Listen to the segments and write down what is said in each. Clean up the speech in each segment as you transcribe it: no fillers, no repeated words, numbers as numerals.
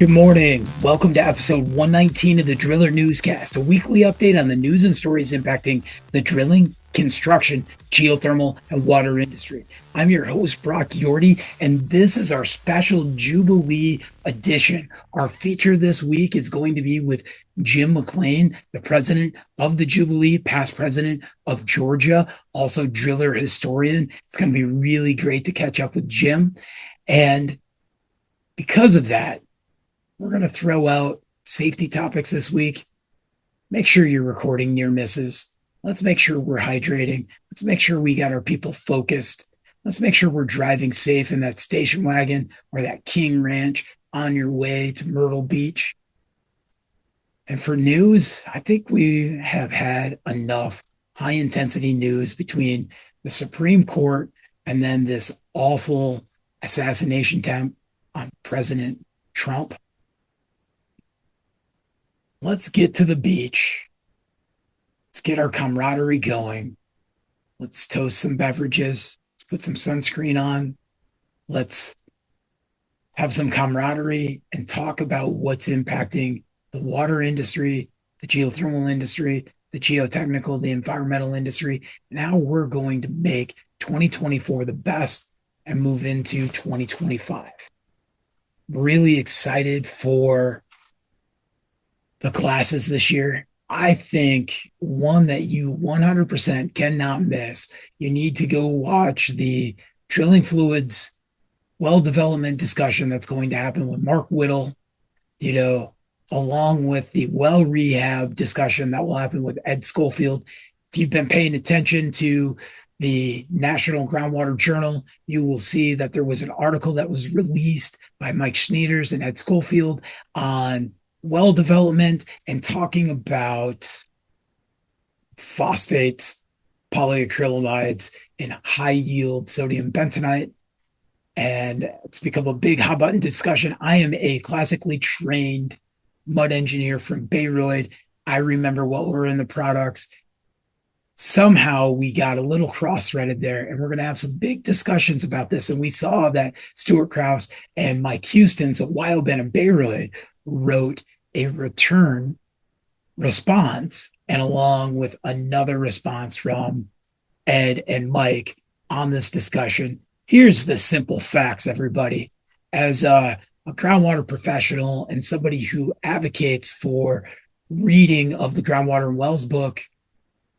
Good morning. Welcome to episode 119 of the Driller Newscast, a weekly update on the news and stories impacting the drilling, construction, geothermal, and water industry. I'm your host, Brock Yorty, and this is our special Jubilee edition. Our feature this week is going to be with Jim McLean, the president of the Jubilee, past president of Georgia, also driller historian. It's going to be really great to catch up with Jim. And because of that, we're going to throw out safety topics this week. Make sure you're recording near misses. Let's make sure we're hydrating. Let's make sure we got our people focused. Let's make sure we're driving safe in that station wagon or that King Ranch on your way to Myrtle Beach. And for news, I think we have had enough high intensity news between the Supreme Court and then this awful assassination attempt on President Trump. Let's get to the beach. Let's get our camaraderie going. Let's toast some beverages. Let's put some sunscreen on. Let's have some camaraderie and talk about what's impacting the water industry, the geothermal industry, the geotechnical, the environmental industry, and how we're going to make 2024 the best and move into 2025. Really excited for the classes this year. I think one that you 100% cannot miss. You need to go watch the drilling fluids well development discussion that's going to happen with Mark Whittle, along with the well rehab discussion that will happen with Ed Schofield. If you've been paying attention to the National Groundwater Journal, you will see that there was an article that was released by Mike Schneiders and Ed Schofield on well development and talking about phosphate polyacrylamides and high yield sodium bentonite. And it's become a big hot button discussion. I am a classically trained mud engineer from Bayreuth. I remember what were in the products. Somehow we got a little cross-threaded there, and we're going to have some big discussions about this. And we saw that Stuart Krause and Mike Houston, so Wildben and Bayreuth, wrote a return response, and along with another response from Ed and Mike on this discussion. Here's the simple facts, everybody. As a groundwater professional and somebody who advocates for reading of the Groundwater and Wells book,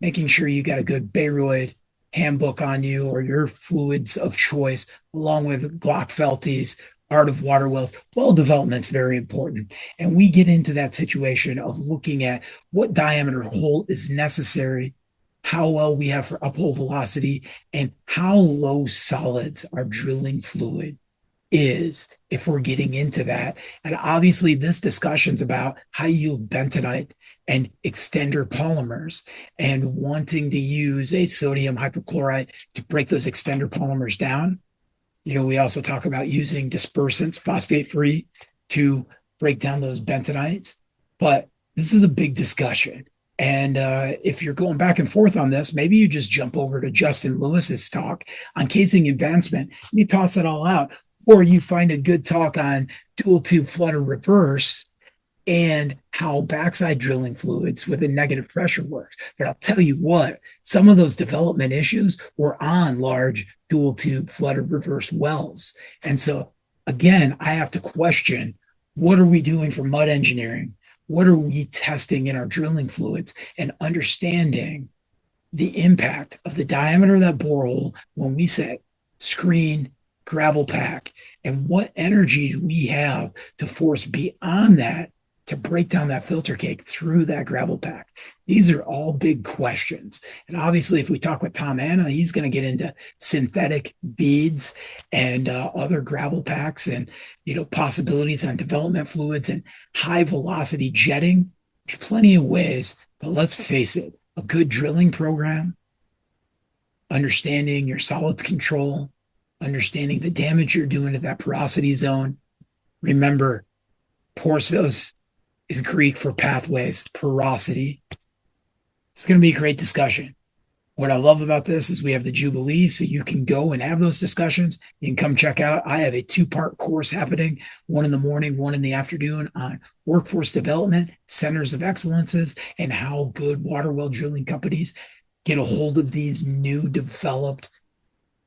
making sure you got a good Bayreuth handbook on you or your fluids of choice, along with Glockfelty's Art of Water Wells. Well development is very important. And we get into that situation of looking at what diameter hole is necessary, how well we have for uphole velocity, and how low solids our drilling fluid is if we're getting into that. And obviously this discussion's about high yield bentonite and extender polymers and wanting to use a sodium hypochlorite to break those extender polymers down. We also talk about using dispersants, phosphate-free, to break down those bentonites. But this is a big discussion. And if you're going back and forth on this, maybe you just jump over to Justin Lewis's talk on casing advancement and you toss it all out. Or you find a good talk on dual tube flutter reverse and how backside drilling fluids with a negative pressure works. But I'll tell you what, some of those development issues were on large dual tube flutter reverse wells. And so again, I have to question, what are we doing for mud engineering? What are we testing in our drilling fluids, and understanding the impact of the diameter of that borehole when we set screen, gravel pack, and what energy do we have to force beyond that to break down that filter cake through that gravel pack? These are all big questions. And obviously, if we talk with Tom Anna, he's going to get into synthetic beads and other gravel packs and, possibilities on development fluids and high velocity jetting. There's plenty of ways, but let's face it, a good drilling program, understanding your solids control, understanding the damage you're doing to that porosity zone. Remember, porous is Greek for pathways, porosity. It's going to be a great discussion. What I love about this is we have the Jubilee, so you can go and have those discussions. You can come check out. I have a two-part course happening, one in the morning, one in the afternoon, on workforce development, centers of excellences, and how good water well drilling companies get a hold of these new developed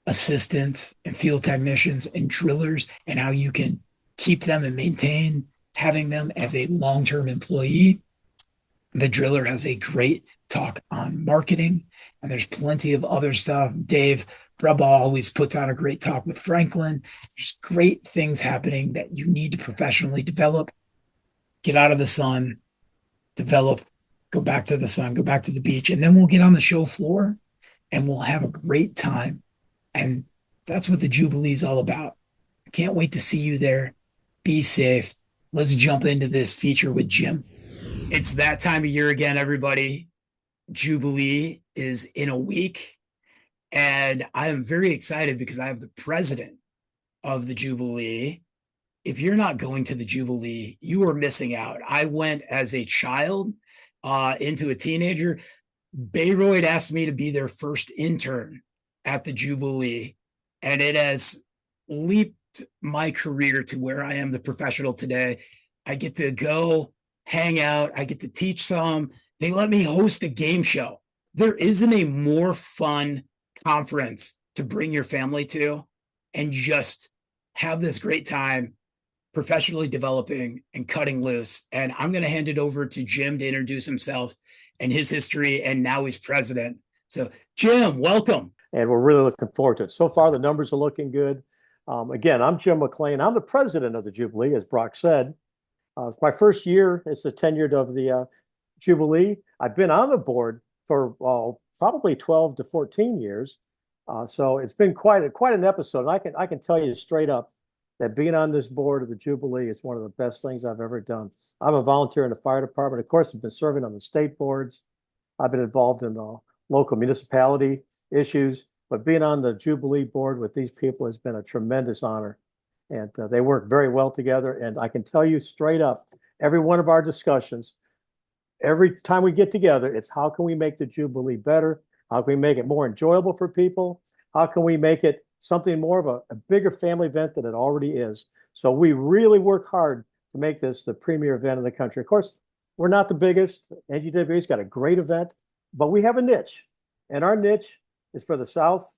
assistants and field technicians and drillers, and how you can keep them and maintain having them as a long-term employee. The driller has a great talk on marketing, and there's plenty of other stuff. Dave Brabbaugh always puts on a great talk with Franklin. There's great things happening that you need to professionally develop. Get out of the sun, develop, go back to the sun, go back to the beach, and then we'll get on the show floor and we'll have a great time. And that's what the Jubilee is all about. I can't wait to see you there. Be safe. Let's jump into this feature with Jim. It's that time of year again, everybody. Jubilee is in a week, and I am very excited because I have the president of the Jubilee. If you're not going to the Jubilee, you are missing out. I went as a child into a teenager. Bayreuth asked me to be their first intern at the Jubilee, and it has leaped my career to where I am the professional today. I get to go hang out. I get to teach some. They let me host a game show. There isn't a more fun conference to bring your family to and just have this great time professionally developing and cutting loose. And I'm going to hand it over to Jim to introduce himself and his history. And now he's president. So, Jim, welcome. And we're really looking forward to it. So far, the numbers are looking good. Again, I'm Jim McLean. I'm the president of the Jubilee, as Brock said. It's my first year as the tenured of the Jubilee. I've been on the board for probably 12 to 14 years. So it's been quite an episode. And I can tell you straight up that being on this board of the Jubilee is one of the best things I've ever done. I'm a volunteer in the fire department. Of course, I've been serving on the state boards. I've been involved in the local municipality issues, but being on the Jubilee board with these people has been a tremendous honor. And they work very well together. And I can tell you straight up, every one of our discussions, every time we get together, it's how can we make the Jubilee better? How can we make it more enjoyable for people? How can we make it something more of a bigger family event than it already is? So we really work hard to make this the premier event in the country. Of course, we're not the biggest. NGWA's got a great event, but we have a niche. And our niche is for the South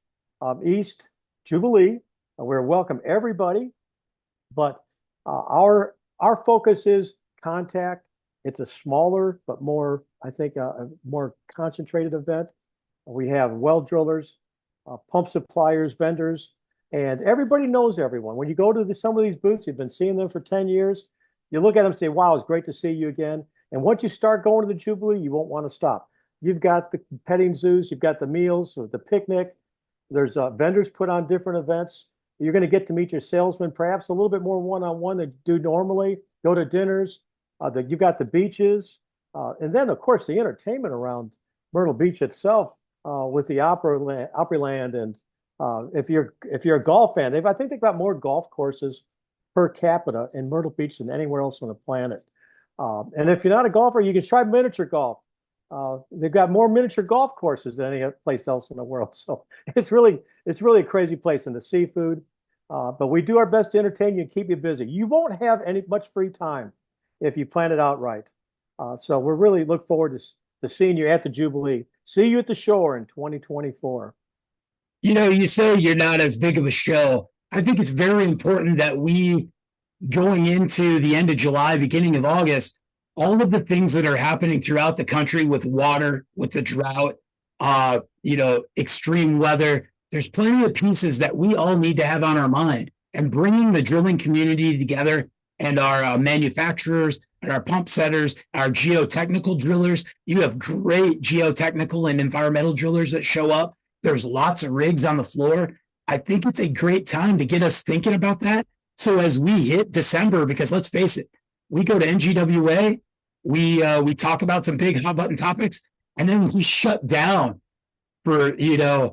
East Jubilee. We're welcome everybody, but our focus is contact. It's a smaller but more, I think, a more concentrated event. We have well drillers, pump suppliers, vendors, and everybody knows everyone. When you go to some of these booths, you've been seeing them for 10 years. You look at them and say, wow, it's great to see you again. And once you start going to the Jubilee, you won't want to stop. You've got the petting zoos, you've got the meals, the picnic. There's vendors put on different events. You're going to get to meet your salesman, perhaps a little bit more one-on-one than you do normally. Go to dinners. You've got the beaches. And then, of course, the entertainment around Myrtle Beach itself with the Opryland. And if you're a golf fan, I think they've got more golf courses per capita in Myrtle Beach than anywhere else on the planet. And if you're not a golfer, you can try miniature golf. They've got more miniature golf courses than any place else in the world. So it's really a crazy place. And the seafood, but we do our best to entertain you and keep you busy. You won't have much free time if you plan it out right. So we're really look forward to seeing you at the Jubilee. See you at the shore in 2024. You know, you say you're not as big of a show. I think it's very important that we, going into the end of July, beginning of August, all of the things that are happening throughout the country with water, with the drought, extreme weather, there's plenty of pieces that we all need to have on our mind. And bringing the drilling community together and our manufacturers and our pump setters, our geotechnical drillers. You have great geotechnical and environmental drillers that show up. There's lots of rigs on the floor. I think it's a great time to get us thinking about that. So as we hit December, because let's face it, we go to NGWA, we talk about some big hot button topics, and then we shut down for the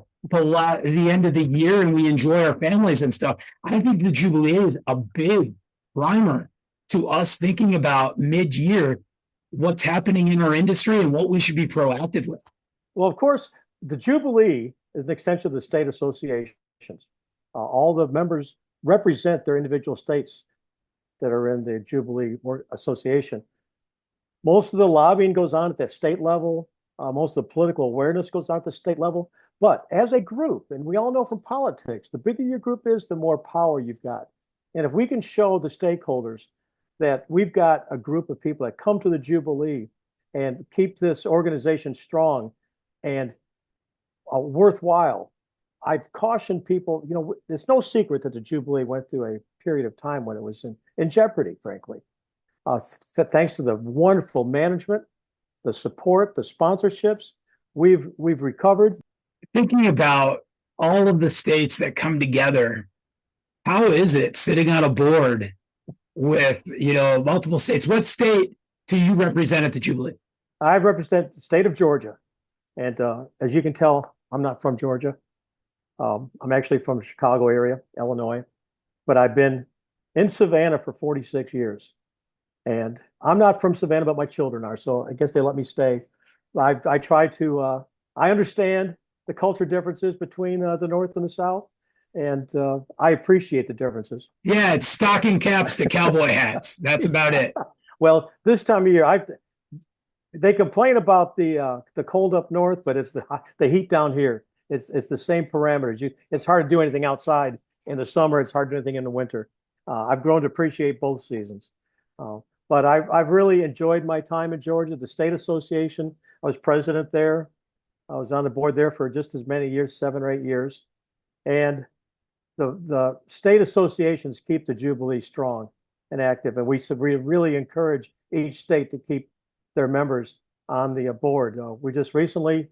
end of the year, and we enjoy our families and stuff. I think the Jubilee is a big primer to us thinking about mid-year what's happening in our industry and what we should be proactive with. Well, of course, The Jubilee is an extension of the state associations. All the members represent their individual states that are in the Jubilee Association. Most of the lobbying goes on at the state level. Most of the political awareness goes on at the state level. But as a group, and we all know from politics, the bigger your group is, the more power you've got. And if we can show the stakeholders that we've got a group of people that come to the Jubilee and keep this organization strong and worthwhile, I've cautioned people, it's no secret that the Jubilee went through a period of time when it was in jeopardy, frankly. Thanks to the wonderful management, the support, the sponsorships, we've recovered. Thinking about all of the states that come together, how is it sitting on a board with, multiple states? What state do you represent at the Jubilee? I represent the state of Georgia. And as you can tell, I'm not from Georgia. I'm actually from the Chicago area, Illinois, but I've been in Savannah for 46 years. And I'm not from Savannah, but my children are. So I guess they let me stay. I try to, I understand the culture differences between the North and the South. And I appreciate the differences. Yeah, it's stocking caps to cowboy hats. That's about it. Well, this time of year, they complain about the cold up north, but it's the heat down here. It's the same parameters. It's hard to do anything outside in the summer. It's hard to do anything in the winter. I've grown to appreciate both seasons. But I've really enjoyed my time in Georgia. The state association, I was president there. I was on the board there for just as many years, 7 or 8 years. And the state associations keep the Jubilee strong and active. And we really encourage each state to keep their members on the board. We just recently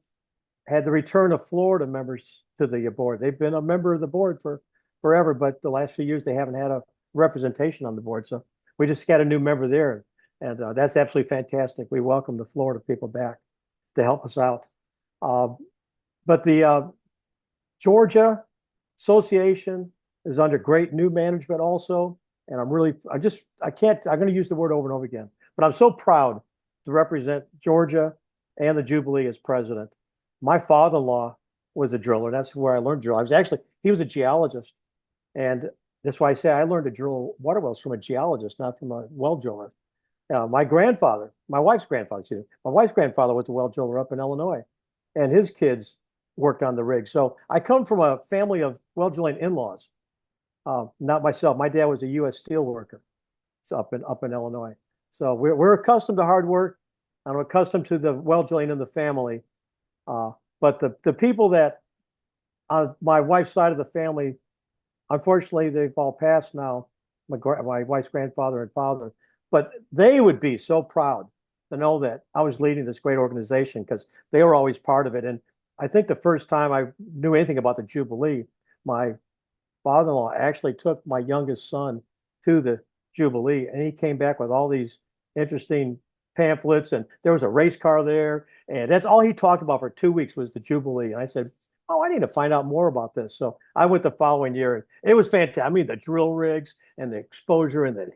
had the return of Florida members to the board. They've been a member of the board for forever, but the last few years they haven't had a representation on the board. So we just got a new member there, and that's absolutely fantastic. We welcome the Florida people back to help us out. But the Georgia Association is under great new management also, and I'm going to use the word over and over again, but I'm so proud to represent Georgia and the Jubilee as president. My father-in-law was a driller. That's where I learned to drill. He was a geologist, and that's why I say I learned to drill water wells from a geologist, not from a well driller. My wife's grandfather was a well driller up in Illinois, and his kids worked on the rig. So I come from a family of well drilling in-laws. Not myself. My dad was a U.S. steel worker. So up in Illinois. So we're accustomed to hard work. I'm accustomed to the well drilling in the family. But the people that on my wife's side of the family, unfortunately, they've all passed now, my wife's grandfather and father, but they would be so proud to know that I was leading this great organization because they were always part of it. And I think the first time I knew anything about the Jubilee, my father-in-law actually took my youngest son to the Jubilee, and he came back with all these interesting pamphlets, and there was a race car there, and that's all he talked about for 2 weeks was the Jubilee. And I said, oh, I need to find out more about this. So I went the following year, and it was fantastic. I mean, the drill rigs and the exposure and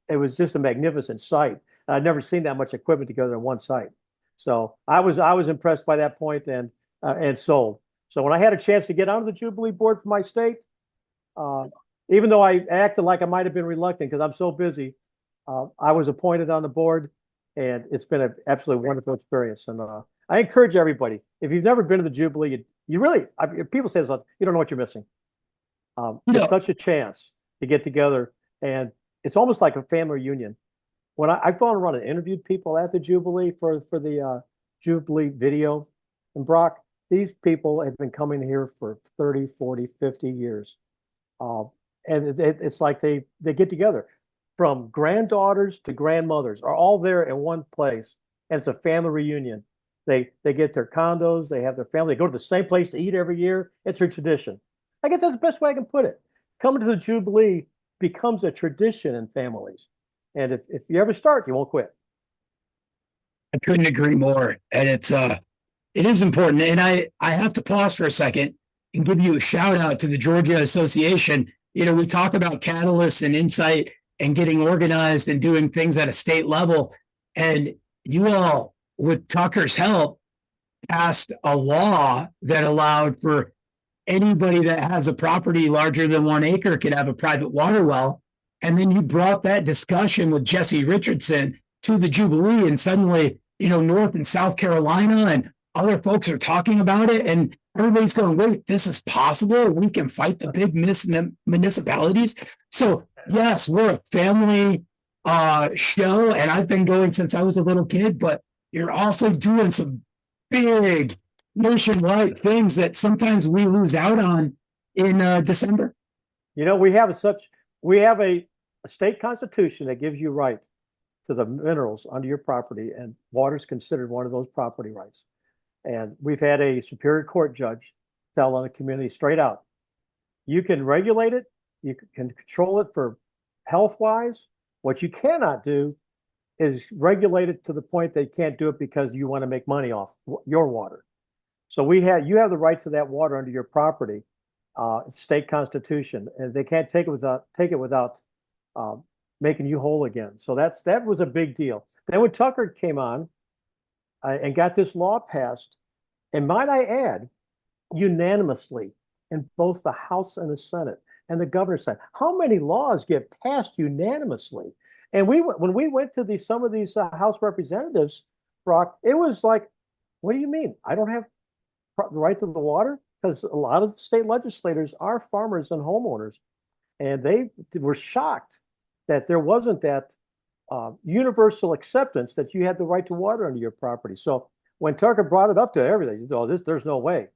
it was just a magnificent sight. And I'd never seen that much equipment together in one site. So I was impressed by that point and sold. So when I had a chance to get onto the Jubilee board for my state, even though I acted like I might have been reluctant because I'm so busy, I was appointed on the board, and it's been an absolutely wonderful experience. And I encourage everybody, if you've never been to the Jubilee, people say this, you don't know what you're missing. It's such a chance to get together, and it's almost like a family reunion. When I've gone around and interviewed people at the Jubilee for the Jubilee video, and Brock, these people have been coming here for 30, 40, 50 years. And it's like they get together. From granddaughters to grandmothers are all there in one place, and it's a family reunion. They get their condos, they have their family, they go to the same place to eat every year. It's a tradition. I guess that's the best way I can put it. Coming to the Jubilee becomes a tradition in families. And if you ever start, you won't quit. I couldn't agree more. And it is important. And I have to pause for a second and give you a shout out to the Georgia Association. We talk about catalysts and insight and getting organized and doing things at a state level. And you all, with Tucker's help, passed a law that allowed for anybody that has a property larger than 1 acre could have a private water well. And then you brought that discussion with Jesse Richardson to the Jubilee, and suddenly, North and South Carolina and other folks are talking about it. And everybody's going, wait, this is possible. We can fight the big municipalities. So, yes, we're a family show, and I've been going since I was a little kid, but you're also doing some big nationwide things that sometimes we lose out on in December. We have a state constitution that gives you right to the minerals under your property, and water is considered one of those property rights. And we've had a Superior Court judge tell on the community straight out, you can regulate it, you can control it for health-wise. What you cannot do is regulate it to the point that you can't do it because you want to make money off your water. So you have the right to that water under your property, state constitution, and they can't take it without making you whole again. So that was a big deal. Then when Tucker came on and got this law passed, and might I add, unanimously in both the House and the Senate, and the governor said, how many laws get passed unanimously? And when we went to some of these House representatives, Brock, it was like, what do you mean? I don't have the right to the water? Because a lot of the state legislators are farmers and homeowners, and they were shocked that there wasn't that universal acceptance that you had the right to water under your property. So when Tucker brought it up to everything, he said, oh, there's no way.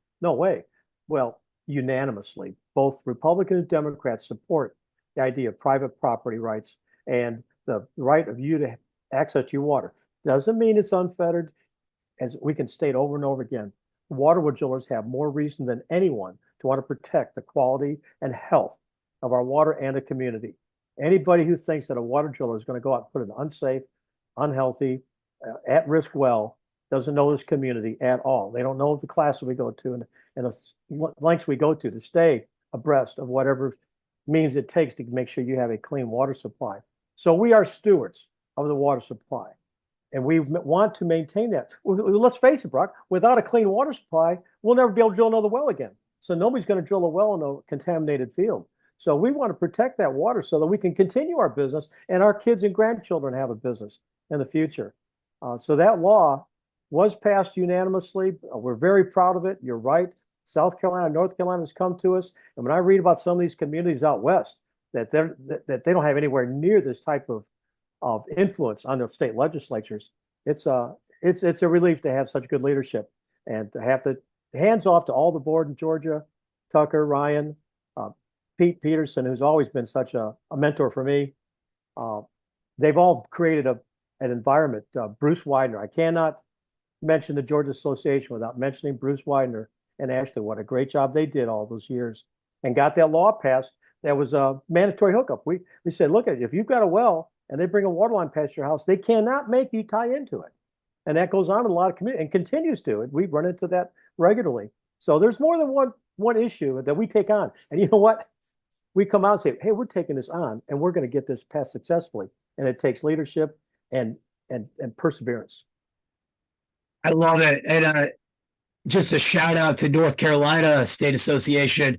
Well, unanimously, both Republicans and Democrats support the idea of private property rights and the right of you to access your water. Doesn't mean it's unfettered. As we can state over and over again, water drillers have more reason than anyone to want to protect the quality and health of our water and a community. Anybody who thinks that a water driller is going to go out and put an unsafe, unhealthy, at-risk well doesn't know this community at all. They don't know the classes we go to and the lengths we go to stay abreast of whatever means it takes to make sure you have a clean water supply. So we are stewards of the water supply, and we want to maintain that. Let's face it, Brock, without a clean water supply, we'll never be able to drill another well again. So nobody's going to drill a well in a contaminated field. So we want to protect that water so that we can continue our business and our kids and grandchildren have a business in the future. So that law was passed unanimously. We're very proud of it. You're right. South Carolina, North Carolina has come to us. And when I read about some of these communities out west, that they don't have anywhere near this type of influence on their state legislatures, it's a relief to have such good leadership and to have to hands off to all the board in Georgia, Tucker, Ryan, Pete Peterson, who's always been such a mentor for me. They've all created an environment. Bruce Widener, I cannot mention the Georgia Association without mentioning Bruce Widener and Ashley. What a great job they did all those years and got that law passed. That was a mandatory hookup. We said, look, if you've got a well and they bring a water line past your house, they cannot make you tie into it. And that goes on in a lot of communities and continues to. We run into that regularly. So there's more than one issue that we take on. And you know what? We come out and say, hey, we're taking this on and we're going to get this passed successfully. And it takes leadership and perseverance. I love it. And just a shout out to North Carolina State Association.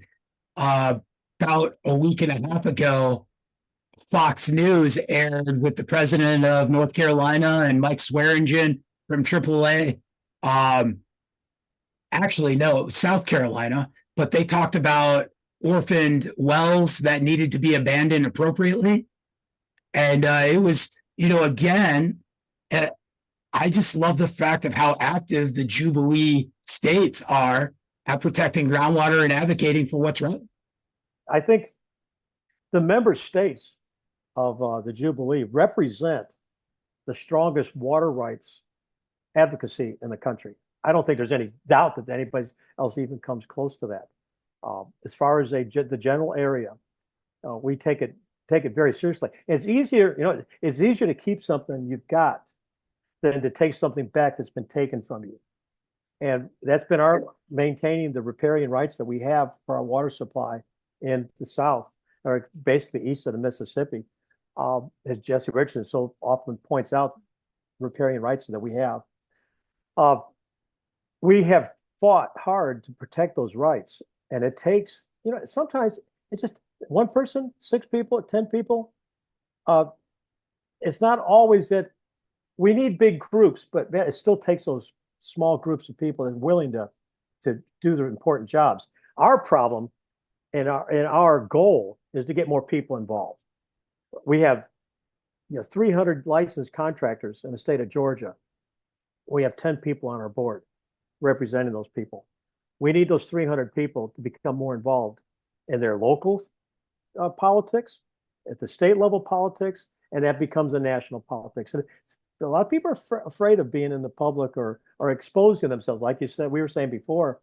About a week and a half ago, Fox News aired with the president of North Carolina and Mike Swearingen from AAA. Actually, no, it was South Carolina, but they talked about orphaned wells that needed to be abandoned appropriately. And it was, again, I just love the fact of how active the Jubilee states are at protecting groundwater and advocating for what's right. I think the member states of the Jubilee represent the strongest water rights advocacy in the country. I don't think there's any doubt that anybody else even comes close to that. As far as the general area, we take it very seriously. It's easier, it's easier to keep something you've got than to take something back that's been taken from you. And that's been our maintaining the riparian rights that we have for our water supply in the South, or basically east of the Mississippi. As Jesse Richardson so often points out, riparian rights that we have. we have fought hard to protect those rights. And it takes, sometimes it's just one person, 6 people, 10 people. Uh, it's not always that we need big groups, but man, it still takes those small groups of people that are willing to do the important jobs. Our problem and our goal is to get more people involved. We have 300 licensed contractors in the state of Georgia. We have 10 people on our board representing those people. We need those 300 people to become more involved in their local politics, at the state level politics, and that becomes a national politics. And a lot of people are afraid of being in the public or exposing themselves. Like you said, we were saying before,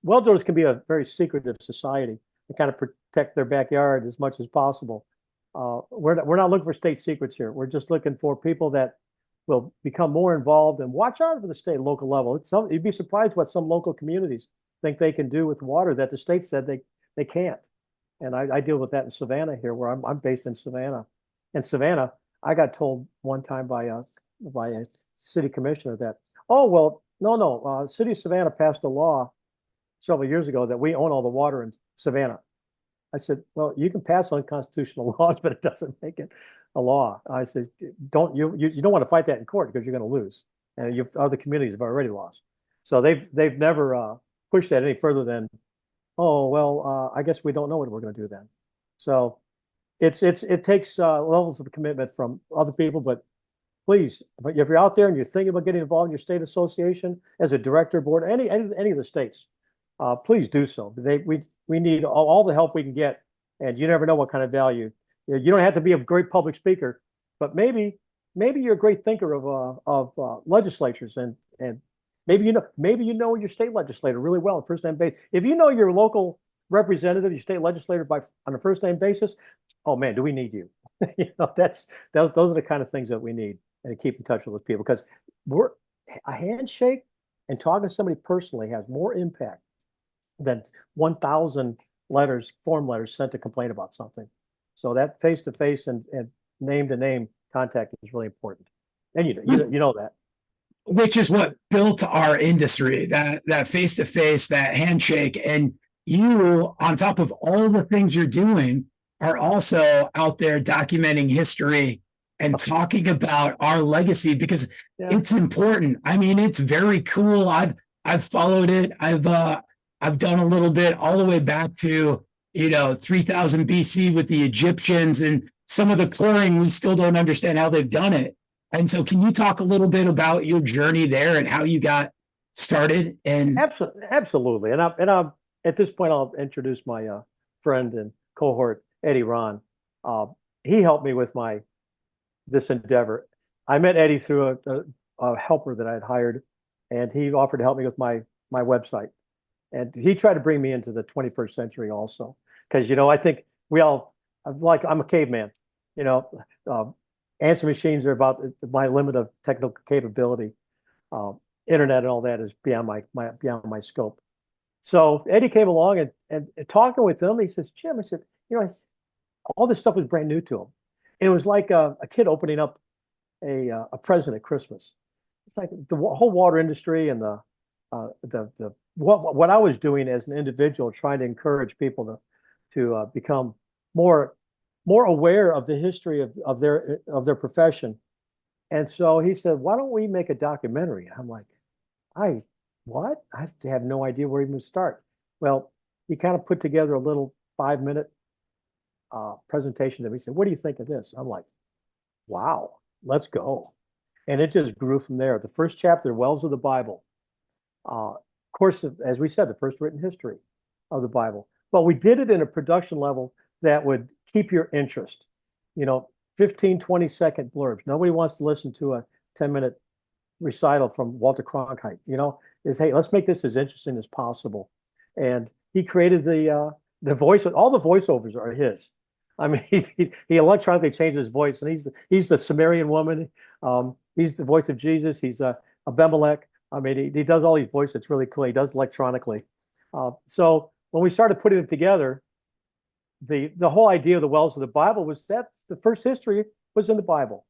well drillers can be a very secretive society and kind of protect their backyard as much as possible. We're not looking for state secrets here. We're just looking for people that will become more involved and watch out for the state and local level. You'd be surprised what some local communities think they can do with water that the state said they can't. And I deal with that in Savannah here, where I'm based in Savannah. In Savannah, I got told one time by a city commissioner that, oh, well, no, city of Savannah passed a law several years ago that we own all the water in Savannah. I said, well, you can pass unconstitutional laws, but it doesn't make it a law. I said, you don't want to fight that in court because you're going to lose, and other communities have already lost. So they've never pushed that any further than, oh well, I guess we don't know what we're going to do then. So it takes levels of commitment from other people, but please, if you're out there and you're thinking about getting involved in your state association as a director board, any of the states, please do so. We need all the help we can get, and you never know what kind of value. You don't have to be a great public speaker, but maybe you're a great thinker of legislatures, and maybe you know your state legislator really well on first name basis. If you know your local representative, your state legislator on a first name basis, oh man, do we need you? Those are the kind of things that we need, and to keep in touch with those people, because a handshake and talking to somebody personally has more impact than 1,000 form letters sent to complain about something. So that face-to-face and name-to-name contact is really important. And you know that. Which is what built our industry, that face-to-face, that handshake. And you, on top of all the things you're doing, are also out there documenting history and talking about our legacy, because it's important. I mean, it's very cool. I've followed it. I've done a little bit all the way back to 3000 BC with the Egyptians, and some of the chlorine we still don't understand how they've done it. And so, can you talk a little bit about your journey there and how you got started? And absolutely. And I'm at this point, I'll introduce my friend and cohort, Eddie Ron. He helped me with this endeavor. I met Eddie through a helper that I had hired, and he offered to help me with my website. And he tried to bring me into the 21st century also, because I think I'm a caveman. Answer machines are about my limit of technical capability. Internet and all that is beyond my scope. So Eddie came along and talking with him, he says, Jim, I said, all this stuff was brand new to him. And it was like a kid opening up a present at Christmas. It's like the whole water industry and what I was doing as an individual, trying to encourage people to become more aware of the history of their profession. And so he said, why don't we make a documentary? I'm like, what? I have no idea where even to start. Well, he kind of put together a little 5-minute presentation to me. He said, what do you think of this? I'm like, wow, let's go. And it just grew from there. The first chapter, Wells of the Bible. Of course, as we said, the first written history of the Bible. But we did it in a production level that would keep your interest. 15, 20-second blurbs. Nobody wants to listen to a 10-minute recital from Walter Cronkite. Hey, let's make this as interesting as possible. And he created the voice. All the voiceovers are his. I mean, he electronically changed his voice, and he's the Sumerian woman. He's the voice of Jesus. He's Abimelech. I mean, he does all these voices. It's really cool. He does electronically. So when we started putting them together, the whole idea of the Wells of the Bible was that the first history was in the Bible.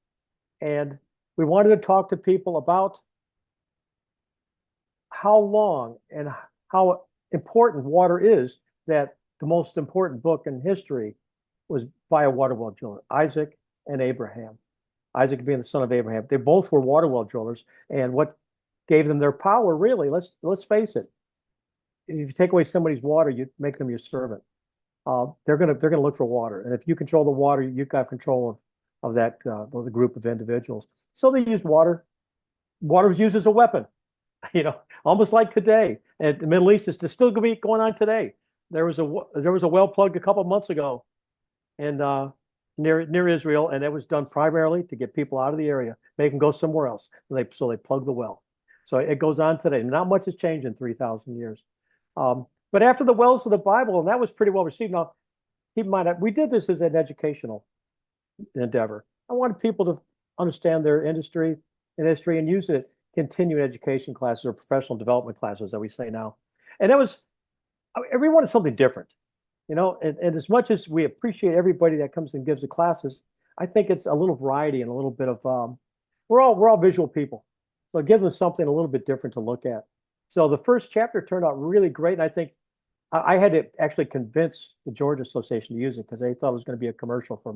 And we wanted to talk to people about how long and how important water is, that the most important book in history was by a water well driller, Isaac and Abraham. Isaac being the son of Abraham. They both were water well drillers. And what gave them their power, really, let's face it, if you take away somebody's water, you make them your servant. They're gonna look for water, and if you control the water, you've got control of that the group of individuals. So they used water. Water was used as a weapon, almost like today. And the Middle East is still going to be going on today. There was a well plugged a couple of months ago, and near Israel, and it was done primarily to get people out of the area, make them go somewhere else. So they plugged the well. So it goes on today. Not much has changed in 3,000 years. But after the wells of the Bible, and that was pretty well received. Now, keep in mind, we did this as an educational endeavor. I wanted people to understand their industry and history and use it, continuing education classes or professional development classes that we say now. And everyone wanted something different, and as much as we appreciate everybody that comes and gives the classes, I think it's a little variety and a little bit of, we're all visual people. So give them something a little bit different to look at. So the first chapter turned out really great. And I think I had to actually convince the Georgia Association to use it because they thought it was going to be a commercial for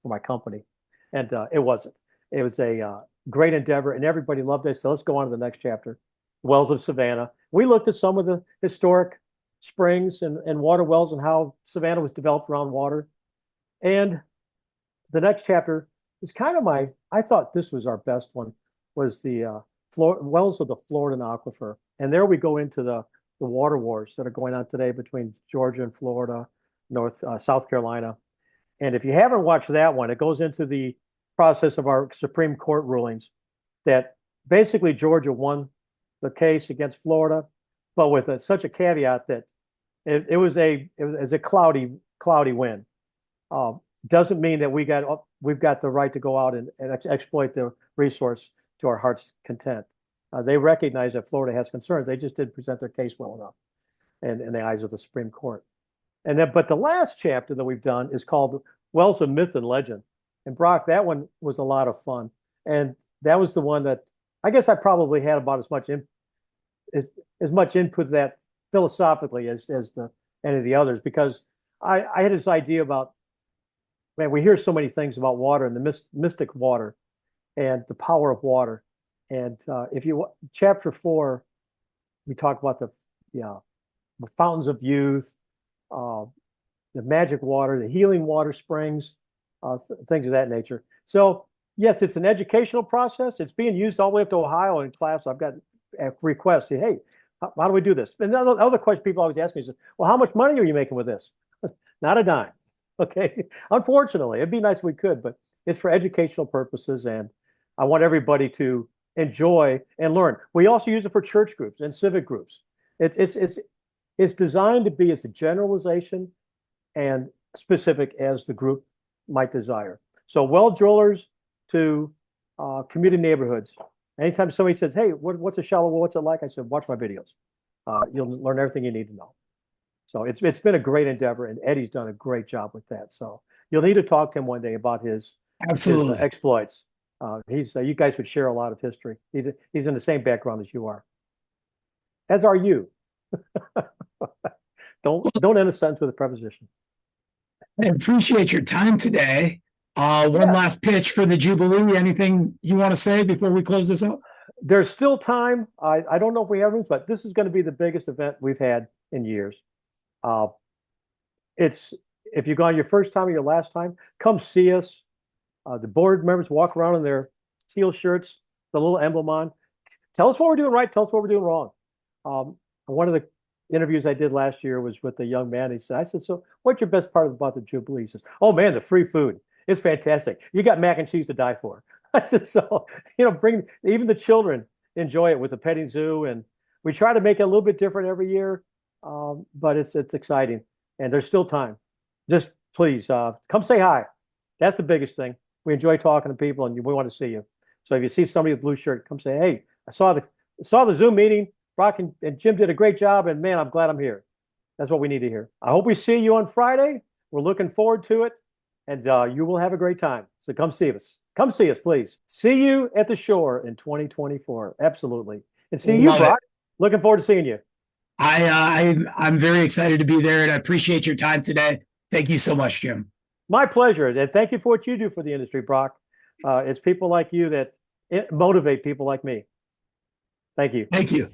my company. And it wasn't. It was a great endeavor, and everybody loved it. So let's go on to the next chapter, Wells of Savannah. We looked at some of the historic springs and water wells and how Savannah was developed around water. And the next chapter is kind of I thought this was our best one, was the wells of the Florida Aquifer. And there we go into the water wars that are going on today between Georgia and Florida, South Carolina. And if you haven't watched that one, it goes into the process of our Supreme Court rulings that basically Georgia won the case against Florida, but with such a caveat that it was a cloudy win. Doesn't mean that we've got the right to go out and exploit the resource to our heart's content. They recognize that Florida has concerns. They just didn't present their case well enough in the eyes of the Supreme Court. But the last chapter that we've done is called Wells of Myth and Legend. And Brock, that one was a lot of fun. And that was the one that I guess I probably had about as much input that philosophically as any of the others, because I had this idea about, man, we hear so many things about water and the mystic water and the power of water. And chapter 4, we talk about the fountains of youth, the magic water, the healing water springs, things of that nature. So yes, it's an educational process. It's being used all the way up to Ohio in class. I've got requests. Hey, how do we do this? And the other question people always ask me is, well, how much money are you making with this? Not a dime. Okay. Unfortunately, it'd be nice if we could, but it's for educational purposes, and I want everybody to enjoy and learn. We also use it for church groups and civic groups. It's designed to be as a generalization and specific as the group might desire. So well drillers to community neighborhoods. Anytime somebody says, hey, what's a shallow well? What's it like? I said, watch my videos. You'll learn everything you need to know. So it's been a great endeavor, and Eddie's done a great job with that. So you'll need to talk to him one day about his exploits. You guys would share a lot of history. He's in the same background as you are. As are you. Don't end a sentence with a preposition. I appreciate your time today. One last pitch for the Jubilee. Anything you want to say before we close this out? There's still time. I don't know if we have room, but this is going to be the biggest event we've had in years. If you've gone your first time or your last time, come see us. The board members walk around in their teal shirts, the little emblem on. Tell us what we're doing right. Tell us what we're doing wrong. One of the interviews I did last year was with a young man. I said, so what's your best part about the Jubilee? He says, oh man, the free food. It's fantastic. You got mac and cheese to die for. I said, so, bring even the children enjoy it with the petting zoo. And we try to make it a little bit different every year. But it's exciting, and there's still time. Just please come say hi. That's the biggest thing. We enjoy talking to people, and we want to see you. So if you see somebody with a blue shirt, come say, hey, I saw the Zoom meeting. Brock and Jim did a great job, and man, I'm glad I'm here. That's what we need to hear. I hope we see you on Friday. We're looking forward to it, and you will have a great time. So come see us. Come see us, please. See you at the shore in 2024. Absolutely. And see you, Brock. Looking forward to seeing you. I'm very excited to be there, and I appreciate your time today. Thank you so much, Jim. My pleasure. And thank you for what you do for the industry, Brock. It's people like you that motivate people like me. Thank you. Thank you.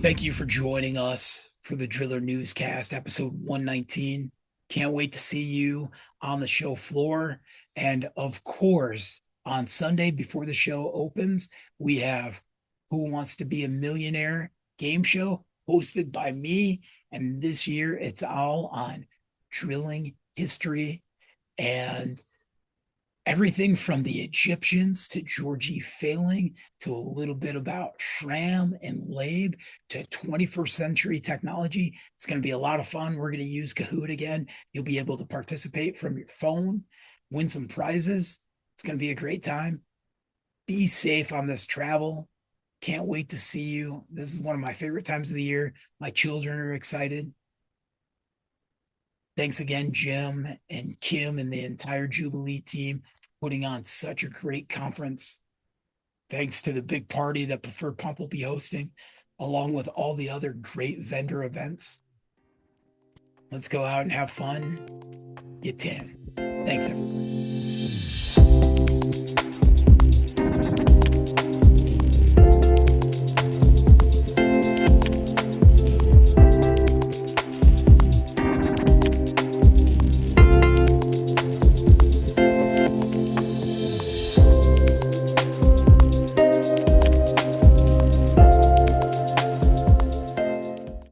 Thank you for joining us for the Driller Newscast, episode 119. Can't wait to see you on the show floor. And of course, on Sunday before the show opens, we have Who Wants to Be a Millionaire game show hosted by me. And this year, it's all on drilling history and everything from the Egyptians to Georgie Failing to a little bit about Schramm and Labe to 21st century technology. It's going to be a lot of fun. We're going to use Kahoot again. You'll be able to participate from your phone, win some prizes. It's going to be a great time. Be safe on this travel. Can't wait to see you. This is one of my favorite times of the year. My children are excited. Thanks again, Jim and Kim and the entire Jubilee team putting on such a great conference. Thanks to the big party that Preferred Pump will be hosting, along with all the other great vendor events. Let's go out and have fun. Get tan. Thanks, everyone.